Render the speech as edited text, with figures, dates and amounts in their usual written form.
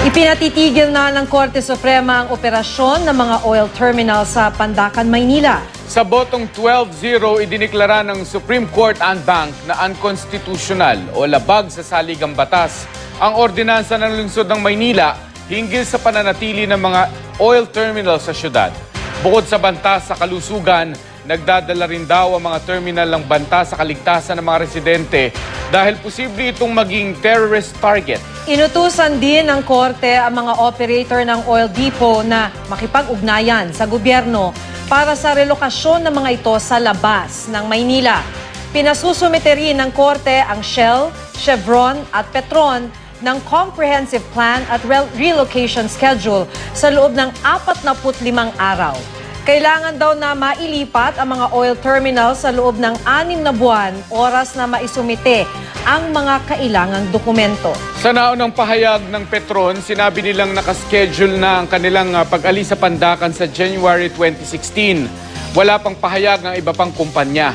Ipinatitigil na ng Korte Suprema ang operasyon ng mga oil terminal sa Pandacan, Maynila. Sa botong 12-0, idiniklara ng Supreme Court en banc na unconstitutional o labag sa saligang batas ang ordinansa ng lungsod ng Maynila hinggil sa pananatili ng mga oil terminal sa syudad. Bukod sa banta sa kalusugan, nagdadala rin daw ang mga terminal ng banta sa kaligtasan ng mga residente dahil posible itong maging terrorist target. Inutusan din ng Korte ang mga operator ng oil depot na makipag-ugnayan sa gobyerno para sa relokasyon ng mga ito sa labas ng Maynila. Pinasusumite rin ng Korte ang Shell, Chevron at Petron ng comprehensive plan at relocation schedule sa loob ng 45 araw. Kailangan daw na mailipat ang mga oil terminal sa loob ng 6 na buwan, oras na maisumite ang mga kailangang dokumento. Sa naunang pahayag ng Petron, sinabi nilang nakaschedule na ang kanilang pag-alis sa Pandacan sa January 2016. Wala pang pahayag ng iba pang kumpanya.